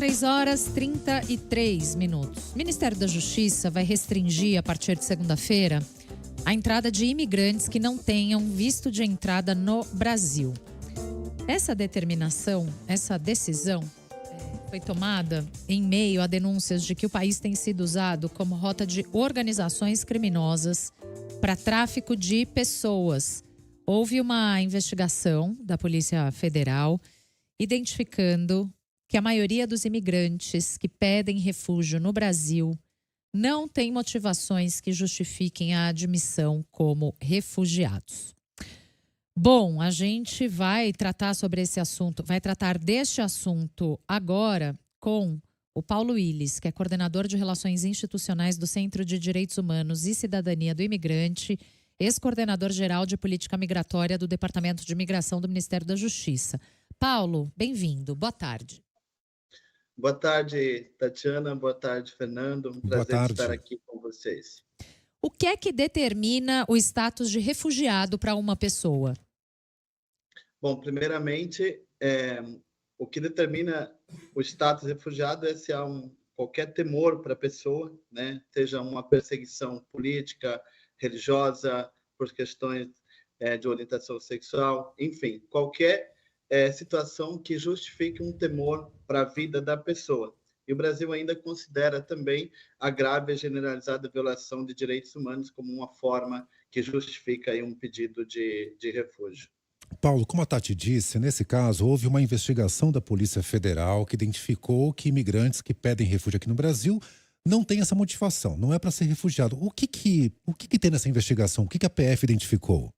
3h33. O Ministério da Justiça vai restringir, a partir de segunda-feira, a entrada de imigrantes que não tenham visto de entrada no Brasil. Essa decisão foi tomada em meio a denúncias de que o país tem sido usado como rota de organizações criminosas para tráfico de pessoas. Houve uma investigação da Polícia Federal identificando que a maioria dos imigrantes que pedem refúgio no Brasil não tem motivações que justifiquem a admissão como refugiados. Bom, a gente vai tratar sobre esse assunto, vai tratar deste assunto agora com o Paulo Willis, que é coordenador de Relações Institucionais do Centro de Direitos Humanos e Cidadania do Imigrante, ex-coordenador-geral de Política Migratória do Departamento de Migração do Ministério da Justiça. Paulo, bem-vindo. Boa tarde. Boa tarde, Tatiana. Boa tarde, Fernando. Um prazer estar aqui com vocês. O que é que determina o status de refugiado para uma pessoa? Bom, primeiramente, o que determina o status de refugiado é se há qualquer temor para a pessoa, né? Seja uma perseguição política, religiosa, por questões de orientação sexual, enfim, qualquer situação que justifique um temor para a vida da pessoa. E o Brasil ainda considera também a grave e generalizada violação de direitos humanos como uma forma que justifica aí um pedido de refúgio. Paulo, como a Tati disse, nesse caso houve uma investigação da Polícia Federal que identificou que imigrantes que pedem refúgio aqui no Brasil não têm essa motivação, não é para ser refugiado. O que tem nessa investigação? O que a PF identificou?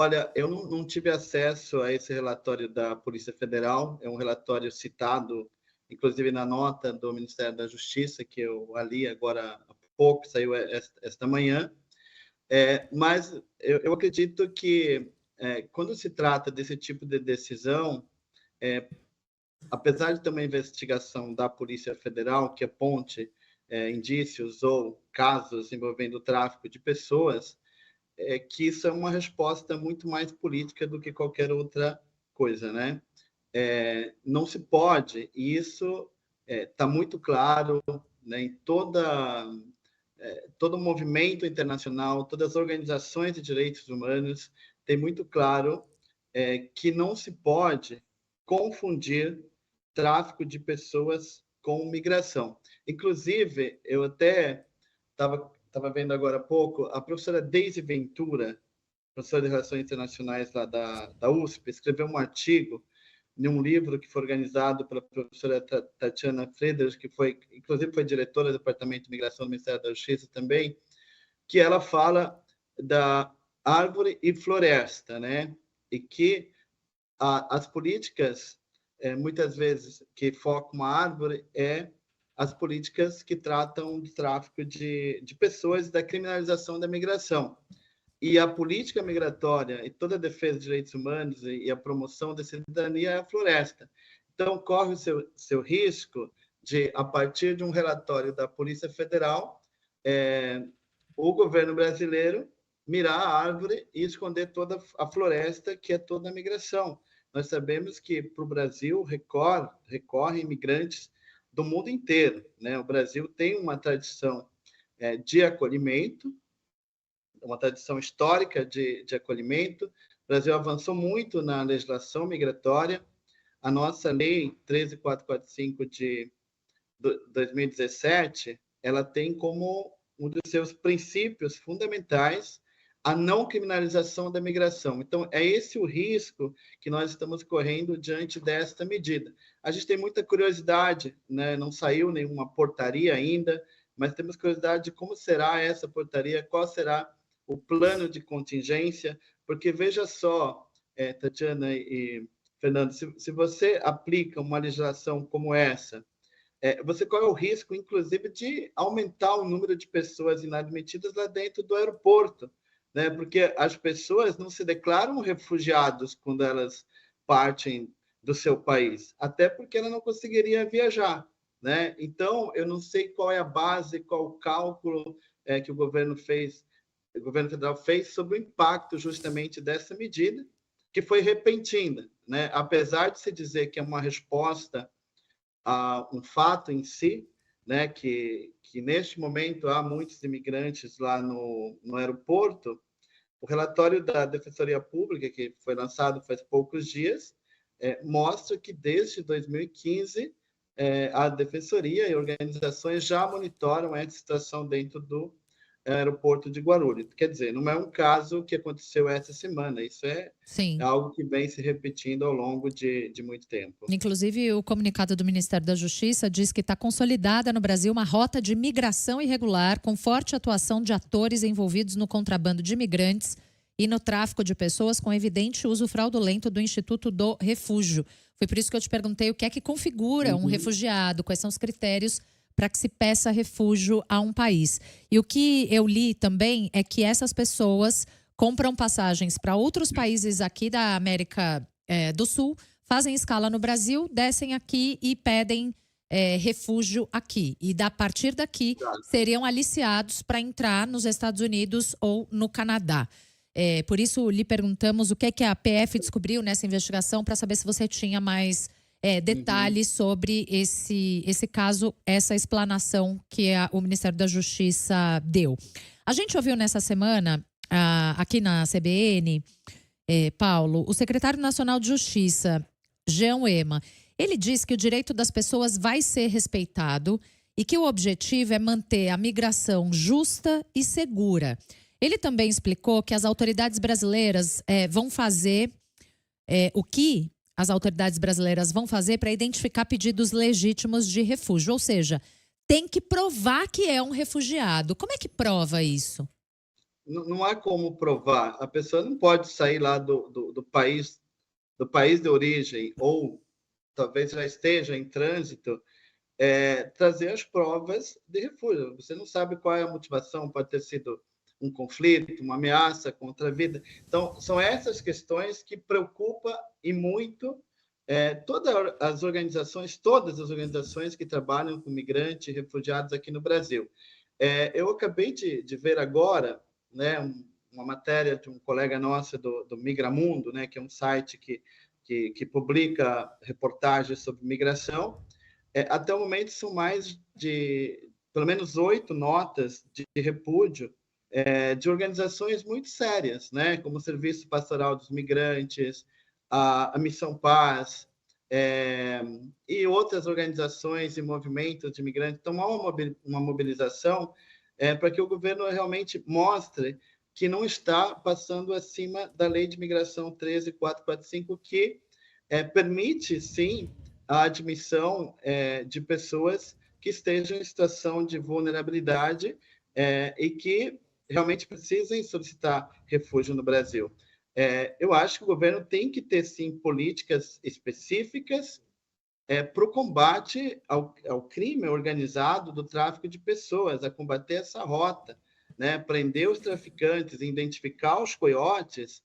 Olha, eu não tive acesso a esse relatório da Polícia Federal, é um relatório citado, inclusive na nota do Ministério da Justiça, que eu li agora há pouco, saiu esta manhã, mas eu acredito que quando se trata desse tipo de decisão, apesar de ter uma investigação da Polícia Federal que aponte indícios ou casos envolvendo tráfico de pessoas, que isso é uma resposta muito mais política do que qualquer outra coisa, né? Não se pode, e isso está muito claro, né, em todo o movimento internacional, todas as organizações de direitos humanos, tem muito claro que não se pode confundir tráfico de pessoas com migração. Inclusive, eu até estava vendo agora há pouco, a professora Deise Ventura, professora de Relações Internacionais lá da USP, escreveu um artigo em um livro que foi organizado pela professora Tatiana Friedrich, que inclusive foi diretora do Departamento de Migração do Ministério da Justiça também, que ela fala da árvore e floresta, né? E que as políticas, muitas vezes, que focam a árvore as políticas que tratam do tráfico de pessoas e da criminalização da migração. E a política migratória e toda a defesa de direitos humanos e a promoção da cidadania é a floresta. Então, corre o seu risco de, a partir de um relatório da Polícia Federal, o governo brasileiro mirar a árvore e esconder toda a floresta, que é toda a migração. Nós sabemos que para o Brasil recorrem imigrantes do mundo inteiro, né? O Brasil tem uma tradição de acolhimento, uma tradição histórica de acolhimento. O Brasil avançou muito na legislação migratória. A nossa lei 13445 de 2017, ela tem como um dos seus princípios fundamentais a não criminalização da migração. Então, é esse o risco que nós estamos correndo diante desta medida. A gente tem muita curiosidade, né? Não saiu nenhuma portaria ainda, mas temos curiosidade de como será essa portaria, qual será o plano de contingência, porque veja só, Tatiana e Fernando, se você aplica uma legislação como essa, você corre o risco, inclusive, de aumentar o número de pessoas inadmitidas lá dentro do aeroporto, né? Porque as pessoas não se declaram refugiados quando elas partem do seu país, até porque ela não conseguiria viajar, né? Então, eu não sei qual é a base, qual o cálculo que o governo federal fez sobre o impacto justamente dessa medida, que foi repentina, né? Apesar de se dizer que é uma resposta um fato em si, né, que neste momento há muitos imigrantes lá no aeroporto. O relatório da Defensoria Pública, que foi lançado faz poucos dias, mostra que desde 2015 a Defensoria e organizações já monitoram essa situação dentro do aeroporto de Guarulhos. Quer dizer, não é um caso que aconteceu essa semana, isso é Sim. algo que vem se repetindo ao longo de muito tempo. Inclusive, o comunicado do Ministério da Justiça diz que está consolidada no Brasil uma rota de migração irregular com forte atuação de atores envolvidos no contrabando de imigrantes e no tráfico de pessoas com evidente uso fraudulento do Instituto do Refúgio. Foi por isso que eu te perguntei o que é que configura um refugiado, quais são os critérios para que se peça refúgio a um país. E o que eu li também é que essas pessoas compram passagens para outros países aqui da América do Sul, fazem escala no Brasil, descem aqui e pedem refúgio aqui. E a partir daqui seriam aliciados para entrar nos Estados Unidos ou no Canadá. Por isso lhe perguntamos o que é que a PF descobriu nessa investigação para saber se você tinha mais detalhes sobre esse caso, essa explanação que o Ministério da Justiça deu. A gente ouviu nessa semana, aqui na CBN, Paulo, o secretário nacional de Justiça, Jean Wema, ele diz que o direito das pessoas vai ser respeitado e que o objetivo é manter a migração justa e segura. Ele também explicou que as autoridades brasileiras vão fazer o que as autoridades brasileiras vão fazer para identificar pedidos legítimos de refúgio. Ou seja, tem que provar que é um refugiado. Como é que prova isso? Não há como provar. A pessoa não pode sair lá do país de origem, ou talvez já esteja em trânsito, trazer as provas de refúgio. Você não sabe qual é a motivação, pode ter sido um conflito, uma ameaça contra a vida. Então, são essas questões que preocupam e muito todas as organizações que trabalham com migrantes e refugiados aqui no Brasil. Eu acabei de ver agora, né, uma matéria de um colega nosso do Migramundo, né, que é um site que publica reportagens sobre migração. Até o momento são mais de, pelo menos 8 notas de repúdio de organizações muito sérias, né, como o Serviço Pastoral dos Migrantes, a Missão Paz, e outras organizações e movimentos de imigrantes. Então, há uma mobilização para que o governo realmente mostre que não está passando acima da Lei de Migração 13.445, que permite, sim, a admissão de pessoas que estejam em situação de vulnerabilidade e que realmente precisem solicitar refúgio no Brasil. Eu acho que o governo tem que ter, sim, políticas específicas para o combate ao crime organizado do tráfico de pessoas, a combater essa rota, né? Prender os traficantes, identificar os coiotes.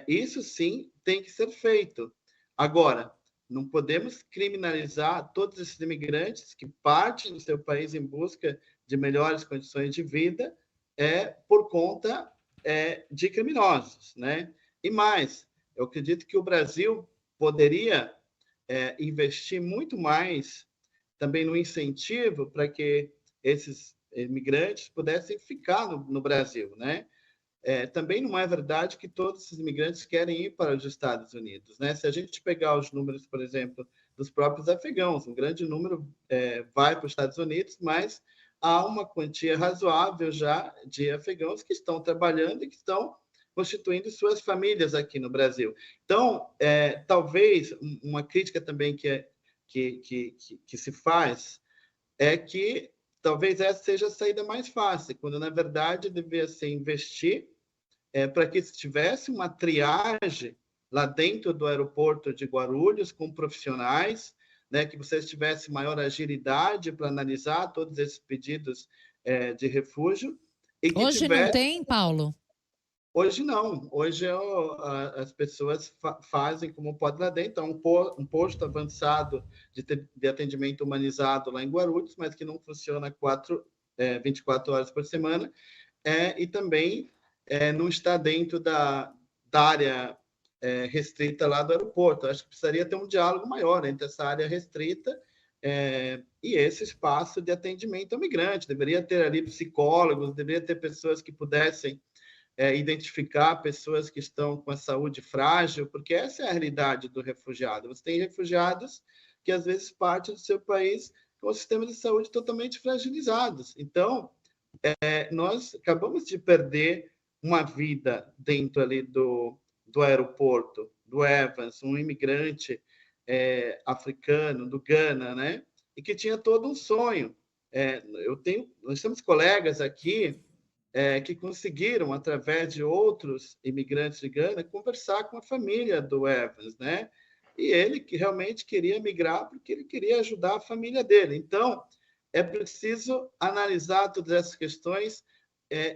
Isso, sim, tem que ser feito. Agora, não podemos criminalizar todos esses imigrantes que partem do seu país em busca de melhores condições de vida por conta de criminosos, né? E mais, eu acredito que o Brasil poderia investir muito mais também no incentivo para que esses imigrantes pudessem ficar no Brasil, né? Também não é verdade que todos esses imigrantes querem ir para os Estados Unidos, né? Se a gente pegar os números, por exemplo, dos próprios afegãos, um grande número vai para os Estados Unidos, mas há uma quantia razoável já de afegãos que estão trabalhando e que estão constituindo suas famílias aqui no Brasil. Então, talvez uma crítica também que se faz é que talvez essa seja a saída mais fácil, quando, na verdade, deveria ser investir para que se tivesse uma triagem lá dentro do aeroporto de Guarulhos, com profissionais, né, que vocês tivessem maior agilidade para analisar todos esses pedidos de refúgio. E que Hoje não tem, Paulo? Hoje não. Hoje as pessoas fazem como pode lá dentro. Um posto avançado de atendimento humanizado lá em Guarulhos, mas que não funciona 24 horas por semana, e também não está dentro da área restrita lá do aeroporto. Acho que precisaria ter um diálogo maior entre essa área restrita e esse espaço de atendimento ao migrante. Deveria ter ali psicólogos, deveria ter pessoas que pudessem identificar pessoas que estão com a saúde frágil, porque essa é a realidade do refugiado. Você tem refugiados que, às vezes, partem do seu país com o sistema de saúde totalmente fragilizados. Então, nós acabamos de perder uma vida dentro ali do aeroporto, do Evans, um imigrante africano, do Ghana, né? E que tinha todo um sonho. Nós temos colegas aqui que conseguiram, através de outros imigrantes de Gana, conversar com a família do Evans, né? E ele que realmente queria migrar porque ele queria ajudar a família dele. Então, é preciso analisar todas essas questões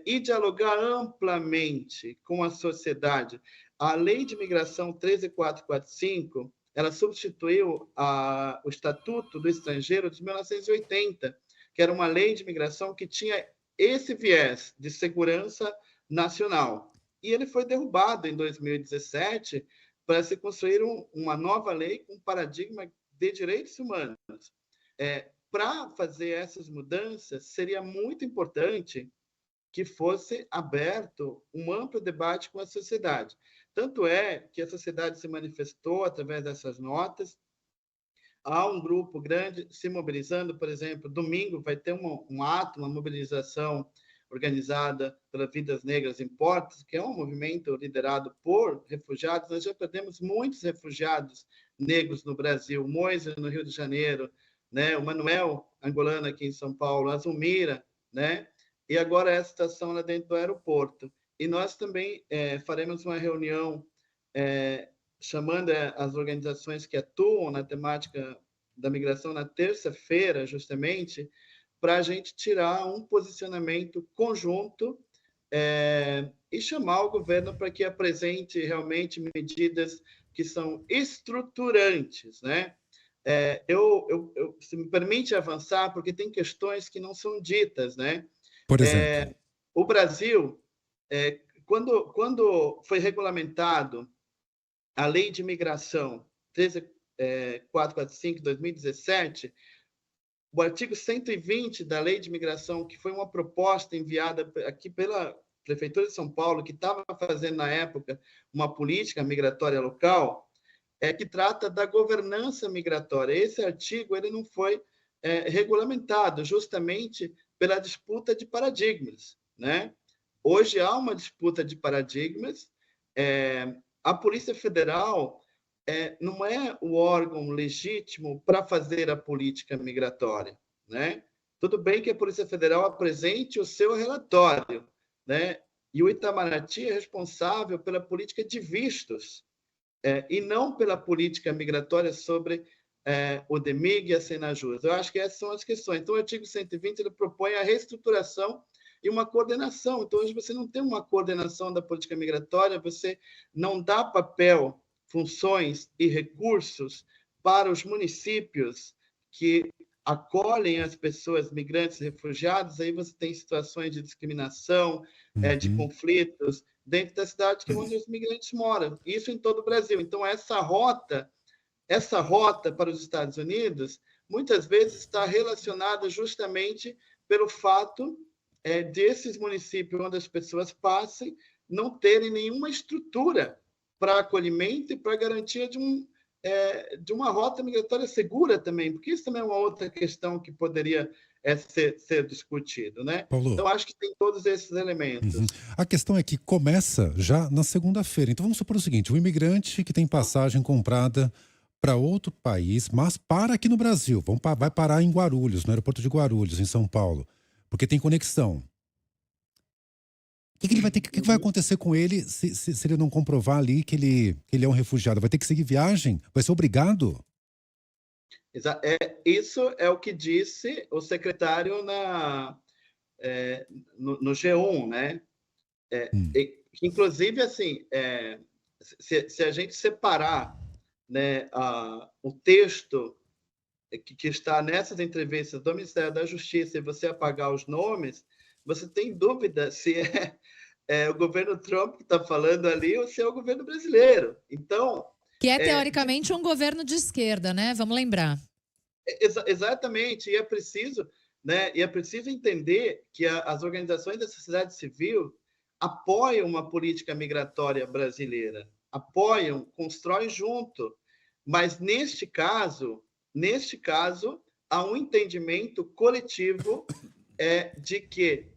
e dialogar amplamente com a sociedade. A Lei de Migração 13445, ela substituiu o Estatuto do Estrangeiro de 1980, que era uma lei de migração que tinha esse viés de segurança nacional. E ele foi derrubado em 2017 para se construir uma nova lei com um paradigma de direitos humanos. Para fazer essas mudanças, seria muito importante que fosse aberto um amplo debate com a sociedade. Tanto é que a sociedade se manifestou através dessas notas. Há um grupo grande se mobilizando, por exemplo, domingo vai ter um ato, uma mobilização organizada pela Vidas Negras em Portos, que é um movimento liderado por refugiados. Nós já perdemos muitos refugiados negros no Brasil, Moisés no Rio de Janeiro, né? O Manuel angolano aqui em São Paulo, a Zulmira, né? E agora essa situação lá dentro do aeroporto. E nós também faremos uma reunião chamando as organizações que atuam na temática da migração na terça-feira, justamente, para a gente tirar um posicionamento conjunto e chamar o governo para que apresente realmente medidas que são estruturantes, né? Se me permite avançar, porque tem questões que não são ditas, né? Por exemplo? O Brasil, quando foi regulamentado a Lei de Migração 13445 de 2017, o artigo 120 da Lei de Migração, que foi uma proposta enviada aqui pela Prefeitura de São Paulo, que estava fazendo, na época, uma política migratória local, que trata da governança migratória. Esse artigo ele não foi regulamentado, justamente pela disputa de paradigmas, né? Hoje há uma disputa de paradigmas. A Polícia Federal não é o órgão legítimo para fazer a política migratória, né? Tudo bem que a Polícia Federal apresente o seu relatório, né? E o Itamaraty é responsável pela política de vistos, e não pela política migratória sobre o DEMIG e a Senajus. Eu acho que essas são as questões. Então, o artigo 120 ele propõe a reestruturação e uma coordenação. Então, hoje você não tem uma coordenação da política migratória, você não dá papel, funções e recursos para os municípios que acolhem as pessoas migrantes e refugiados. Aí você tem situações de discriminação, de conflitos dentro da cidade onde os migrantes moram. Isso em todo o Brasil. Então, essa rota para os Estados Unidos, muitas vezes está relacionada justamente pelo fato desses municípios onde as pessoas passem não terem nenhuma estrutura para acolhimento e para garantia de uma rota migratória segura também, porque isso também é uma outra questão que poderia ser discutido, né? Paulo, então, acho que tem todos esses elementos. A questão é que começa já na segunda-feira. Então, vamos supor o seguinte, um imigrante que tem passagem comprada para outro país, mas para aqui no Brasil, vai parar em Guarulhos, no aeroporto de Guarulhos, em São Paulo, porque tem conexão. O que vai acontecer com ele se ele não comprovar ali que ele é um refugiado? Vai ter que seguir viagem? Vai ser obrigado? Isso é o que disse o secretário no G1, né? Inclusive, assim, se a gente separar, né, o texto que está nessas entrevistas do Ministério da Justiça e você apagar os nomes, você tem dúvida se é o governo Trump que está falando ali ou se é o governo brasileiro. Então, que é teoricamente um governo de esquerda, né? Vamos lembrar. Exatamente, e é preciso, né, e é preciso entender que as organizações da sociedade civil apoiam uma política migratória brasileira, apoiam, constroem junto, mas neste caso, há um entendimento coletivo de que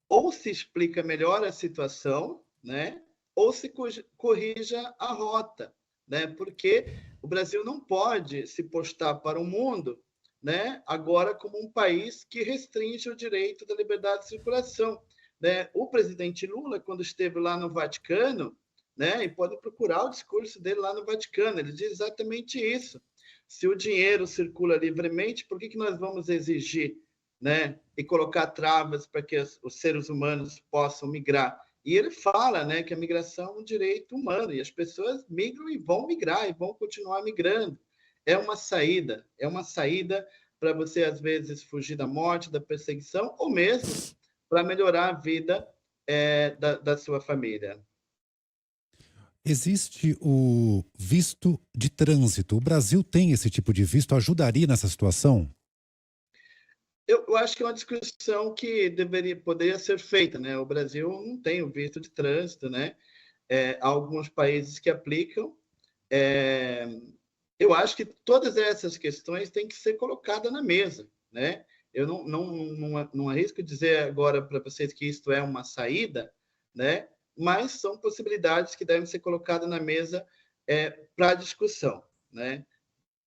ou se explica melhor a situação, né, ou se corrija a rota, né, porque o Brasil não pode se postar para o mundo, né, agora como um país que restringe o direito da liberdade de circulação, né? O presidente Lula, quando esteve lá no Vaticano, né, e pode procurar o discurso dele lá no Vaticano, ele diz exatamente isso. Se o dinheiro circula livremente, por que nós vamos exigir, né, e colocar travas para que os seres humanos possam migrar? E ele fala, né, que a migração é um direito humano e as pessoas migram e vão migrar e vão continuar migrando. É uma saída para você, às vezes, fugir da morte, da perseguição, ou mesmo para melhorar a vida da sua família. Existe o visto de trânsito. O Brasil tem esse tipo de visto? Ajudaria nessa situação? Eu acho que é uma discussão que poderia ser feita, né? O Brasil não tem o visto de trânsito, né? Há alguns países que aplicam. Eu acho que todas essas questões têm que ser colocadas na mesa, né? Eu não arrisco dizer agora para vocês que isto é uma saída, né? Mas são possibilidades que devem ser colocadas na mesa para discussão, né?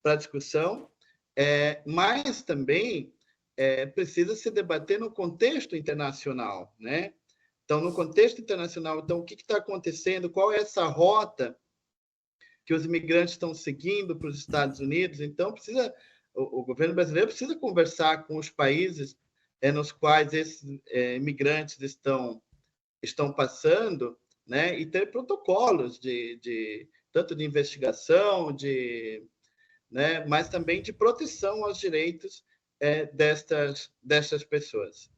Para discussão, mas também precisa se debater no contexto internacional, né? Então, no contexto internacional, então, o que está acontecendo? Qual é essa rota que os imigrantes estão seguindo para os Estados Unidos? Então, o governo brasileiro precisa conversar com os países nos quais esses imigrantes estão passando, né? E ter protocolos tanto de investigação, né? Mas também de proteção aos direitos destas pessoas.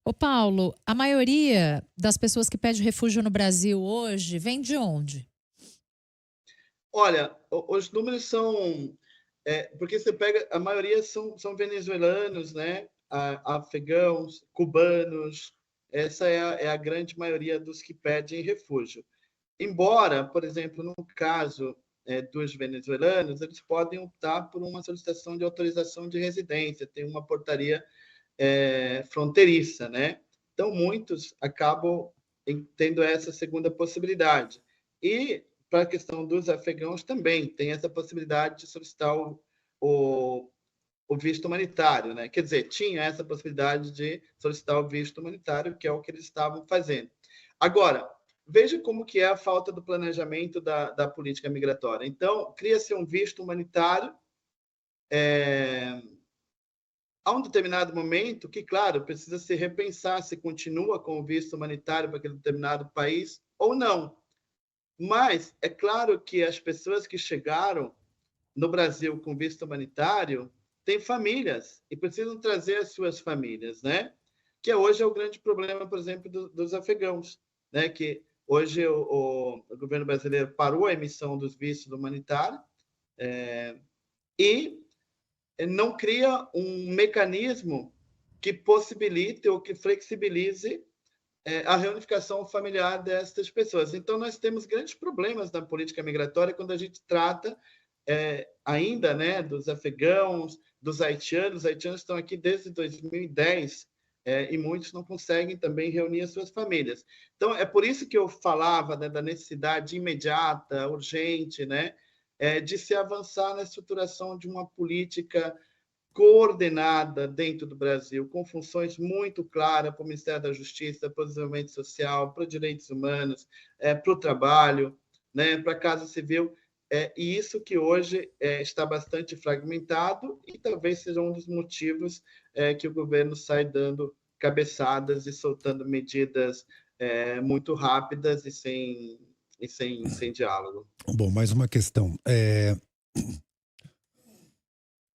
Ô Paulo, a maioria das pessoas que pedem refúgio no Brasil hoje vem de onde? Olha, os números são... porque você pega... A maioria são venezuelanos, né? Afegãos, cubanos. Essa é a grande maioria dos que pedem refúgio. Embora, por exemplo, no caso dos venezuelanos, eles podem optar por uma solicitação de autorização de residência, tem uma portaria fronteiriça, né? Então, muitos acabam tendo essa segunda possibilidade. E, para a questão dos afegãos, também tem essa possibilidade de solicitar o visto humanitário, né? Quer dizer, tinha essa possibilidade de solicitar o visto humanitário, que é o que eles estavam fazendo. Agora, veja como que é a falta do planejamento da política migratória. Então, cria-se um visto humanitário a um determinado momento que, claro, precisa se repensar se continua com o visto humanitário para aquele determinado país ou não. Mas é claro que as pessoas que chegaram no Brasil com visto humanitário têm famílias e precisam trazer as suas famílias, né? Que hoje é o grande problema, por exemplo, dos afegãos, né? Que hoje o governo brasileiro parou a emissão dos vistos humanitários e não cria um mecanismo que possibilite ou que flexibilize a reunificação familiar destas pessoas. Então, nós temos grandes problemas na política migratória quando a gente trata ainda, né, dos afegãos, dos haitianos. Os haitianos estão aqui desde 2010 e muitos não conseguem também reunir as suas famílias. Então, é por isso que eu falava, né, da necessidade imediata, urgente, né, de se avançar na estruturação de uma política coordenada dentro do Brasil, com funções muito claras para o Ministério da Justiça, para o Desenvolvimento Social, para os Direitos Humanos, para o Trabalho, né, para a Casa Civil, e isso que hoje está bastante fragmentado e talvez seja um dos motivos que o governo sai dando cabeçadas e soltando medidas muito rápidas e sem diálogo. Bom, mais uma questão.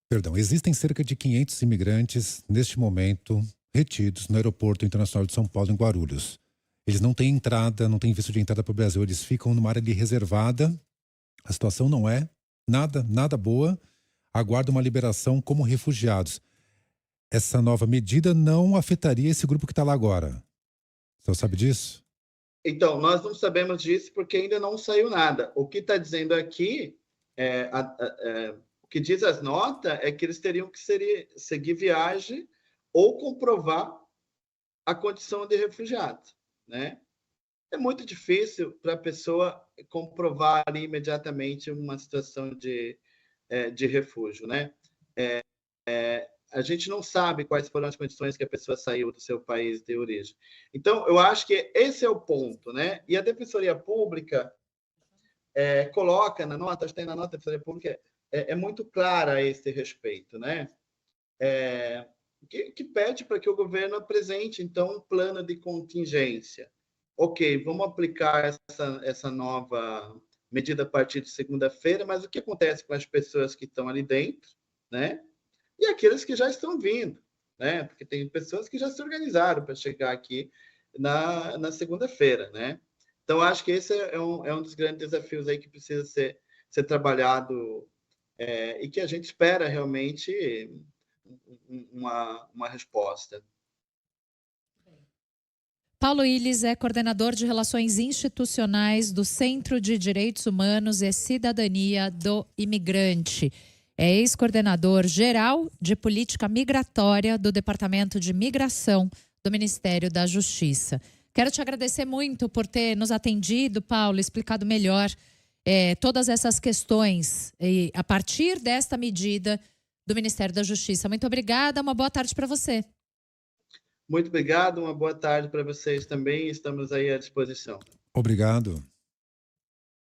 Perdão, existem cerca de 500 imigrantes, neste momento, retidos no Aeroporto Internacional de São Paulo, em Guarulhos. Eles não têm entrada, não têm visto de entrada para o Brasil, eles ficam numa área ali reservada. A situação não é nada boa. aguardam uma liberação como refugiados. Essa nova medida não afetaria esse grupo que está lá agora. O senhor sabe disso? Então, nós não sabemos disso porque ainda não saiu nada. O que está dizendo aqui, o que diz as notas é que eles teriam que seguir viagem ou comprovar a condição de refugiado, né? É muito difícil para a pessoa comprovar ali imediatamente uma situação de refúgio, né? A gente não sabe quais foram as condições que a pessoa saiu do seu país de origem. Então, eu acho que esse é o ponto, né? E a Defensoria Pública coloca na nota, acho que tem na nota da Defensoria Pública, é muito clara a esse respeito, né? Que pede para que o governo apresente, então, um plano de contingência. Ok, vamos aplicar essa nova medida a partir de segunda-feira, mas o que acontece com as pessoas que estão ali dentro, né? E aqueles que já estão vindo, né? Porque tem pessoas que já se organizaram para chegar aqui na segunda-feira, né? Então, acho que esse é um dos grandes desafios aí que precisa ser trabalhado e que a gente espera realmente uma resposta. Paulo Illes é coordenador de Relações Institucionais do Centro de Direitos Humanos e Cidadania do Imigrante. É ex-coordenador geral de política migratória do Departamento de Migração do Ministério da Justiça. Quero te agradecer muito por ter nos atendido, Paulo, explicado melhor todas essas questões a partir desta medida do Ministério da Justiça. Muito obrigada, uma boa tarde para você. Muito obrigado, uma boa tarde para vocês também, estamos aí à disposição. Obrigado.